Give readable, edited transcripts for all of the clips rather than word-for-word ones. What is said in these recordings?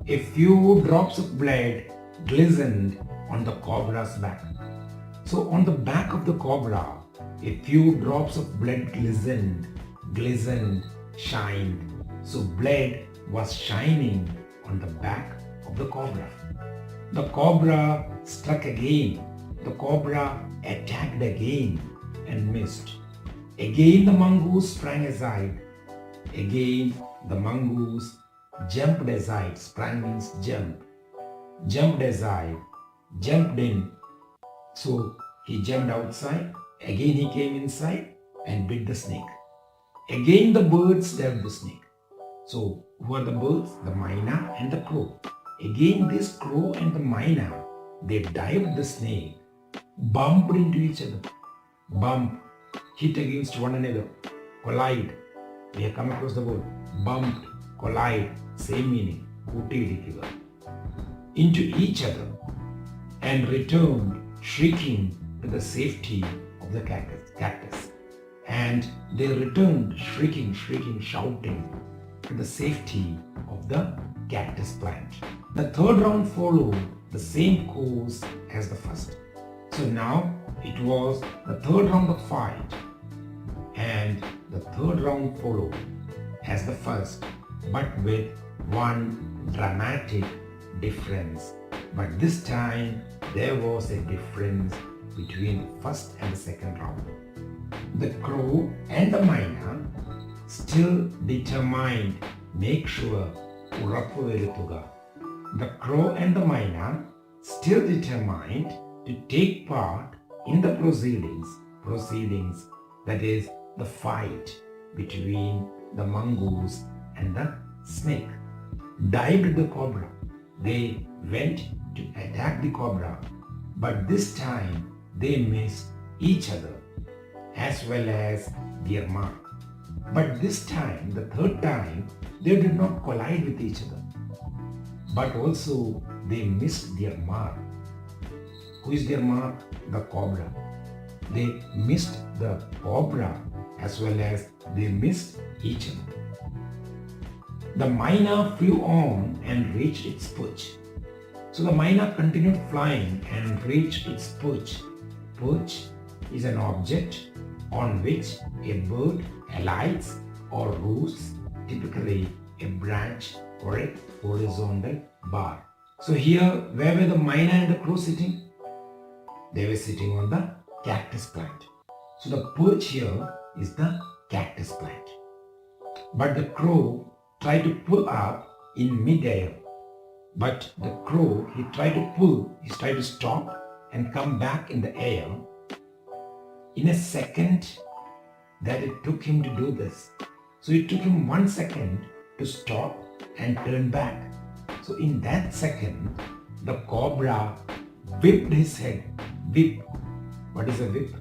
A few drops of blood glistened on the cobra's back. So, on the back of the cobra, a few drops of blood glistened, shined. So, blood was shining on the back of the cobra. The cobra struck again. The cobra attacked again and missed. Again, the mongoose sprang aside. Again, the mongoose jumped aside. Sprang means jump. Jumped aside, jumped in. So he jumped outside. Again, he came inside and bit the snake. Again, the bird stabbed the snake. So, who are the birds? The myna and the crow. Again, this crow and the myna, they dived the snake, bumped into each other. Bump, hit against one another, collide. We have come across the word bumped, collide, same meaning, കൂട്ടിയിടിക്കുക, into each other and returned shrieking to the safety of the cactus. And they returned shrieking, shouting to the safety of the cactus plant. The third round followed the same course as the first. So now it was the third round of fight, and the third round followed as the first, but with one dramatic difference. But this time there was a difference between the first and the second round. The crow and the myna still determined, make sure, ഉറപ്പുവരുത്തുക. The crow and the myna still determined to take part in the proceedings, that is, the fight between the mongoose and the snake. Dived the cobra. They went to attack the cobra, but this time they missed each other as well as their mark. But this time, the third time, they did not collide with each other, but also they missed their mark. Who is their mark? The cobra. They missed the cobra as well as they missed each other. The myna flew on and reached its perch. So the myna continued flying and reached its perch. Perch is an object on which a bird alights or roosts, typically a branch or a horizontal bar. So here, where were the myna and the crow sitting? They were sitting on the cactus plant. So the perch here is the cactus plant. But the crow tried to pull up in mid-air. But the crow, he tried to stop and come back in the air. In a second that it took him to do this. So it took him 1 second to stop and turn back. So in that second, the cobra whipped his head. Whip. What is a whip?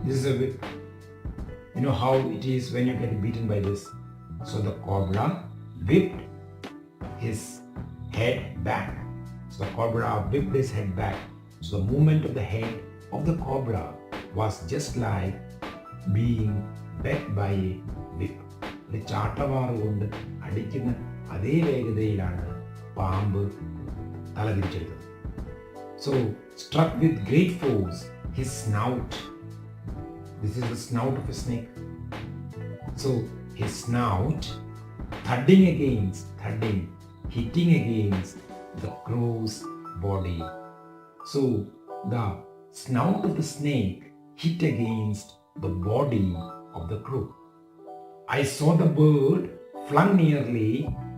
This is a whip. You know how it is when you get beaten by this. So the cobra whipped his head back. So the cobra whipped his head back. So the movement of the head of the cobra was just like being bit by a whip. ഒരു ചാട്ടവാറ് കൊണ്ട് അടിക്കുന്ന അതേ വേഗതയിലാണ് പാമ്പ് തലതിരിച്ചെടുത്തത്. So struck with great force, his snout. This is the snout of a snake. So his snout hitting against the crow's body. So the snout of the snake hit against the body of the crow. I saw the bird flung nearly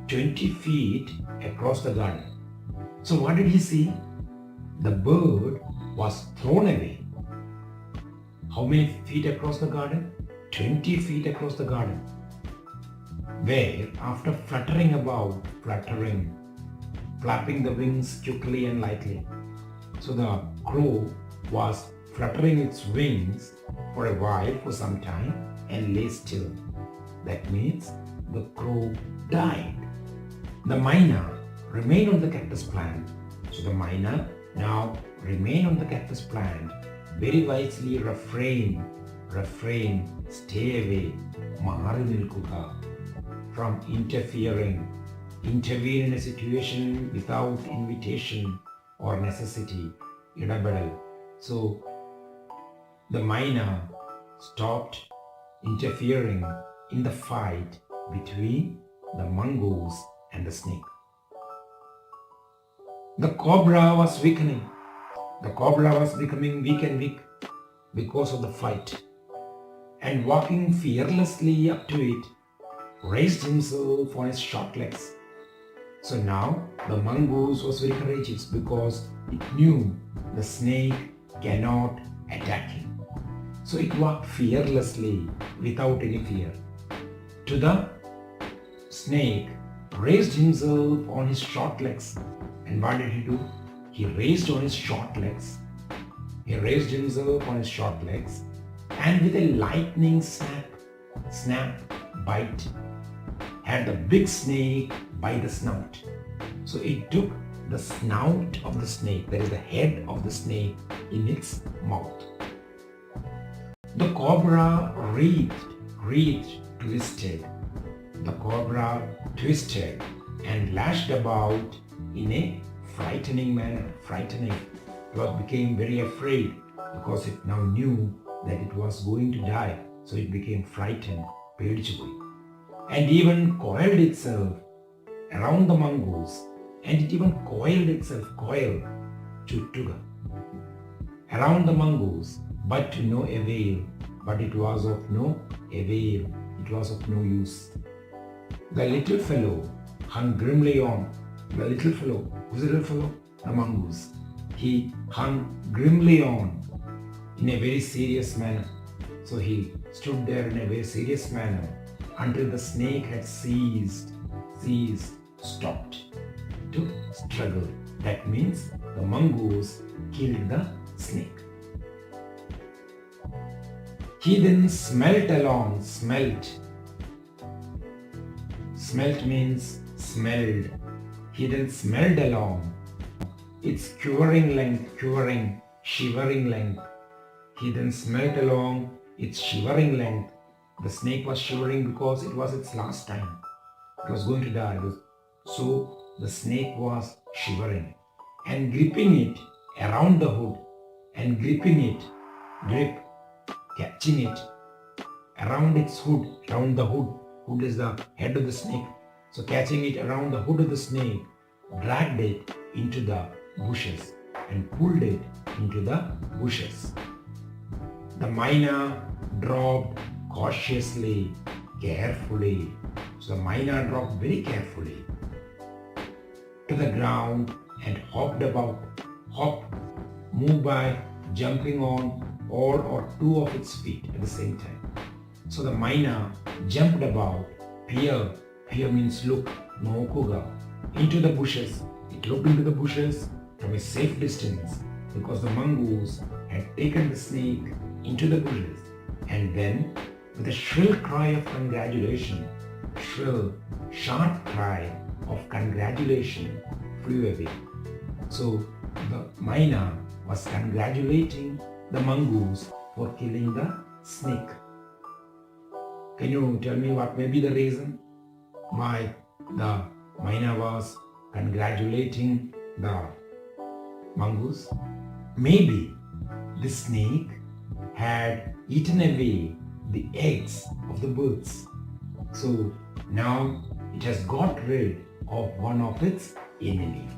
20 feet across the garden. So what did he see? The bird was thrown away. How many feet across the garden? 20 feet across the garden. Where after fluttering about, flapping the wings quickly and lightly. So the crow was fluttering its wings for a while, for some time, and lay still. That means the crow died. The myna remained on the cactus plant. So the myna now remain on the cactus plant, very wisely refrain, stay away, മാറി നിൽക്കുക from interfering intervene in a situation without invitation or necessity. ഇടപെടൽ. So the myna stopped interfering in the fight between the mongoose and the snake. The cobra was weakening. The cobra was becoming weak and weak because of the fight, and walking fearlessly up to it, raised himself on his short legs. So now the mongoose was very courageous because it knew the snake cannot attack him. So it walked fearlessly without any fear to the snake, raised himself on his short legs. And what did he do? He raised on his short legs. He raised himself on his short legs, and with a lightning snap bite, had the big snake by the snout. So it took the snout of the snake, that is the head of the snake, in its mouth. The cobra wreathed, twisted. The cobra twisted and lashed about in a frightening manner. It became very afraid because it now knew that it was going to die. So it became frightened, പേടിച്ചുപോയി. And even coiled itself around the mongoose, and it even coiled itself, ചുറ്റുക, around the mongoose, but to no avail. But it was of no avail. It was of no use. The little fellow hung grimly on. The little fellow, who's the little fellow? The mongoose. He hung grimly on in a very serious manner. So he stood there in a very serious manner until the snake had stopped to struggle. That means the mongoose killed the snake. He then smelt along. Smelt means smelled. He then smelled along its shivering length. He then smelt along its shivering length. The snake was shivering because it was its last time. It was going to die. So the snake was shivering, and gripping it around the hood, catching it around its hood, around the hood. Hood is the head of the snake. So catching it around the hood of the snake, dragged it into the bushes and pulled it into the bushes. The myna dropped cautiously, carefully. So the myna dropped very carefully to the ground and moved by jumping on all or two of its feet at the same time. So the myna jumped about, peer means look, nokuga, into the bushes. It looked into the bushes from a safe distance because the mongoose had taken the snake into the bushes, and then with a shrill cry of congratulation, sharp cry of congratulation, flew away. So the myna was congratulating the mongoose for killing the snake. Can you tell me what may be the reason why the myna was congratulating the mongoose? Maybe the snake had eaten away the eggs of the birds. So now it has got rid of one of its enemies.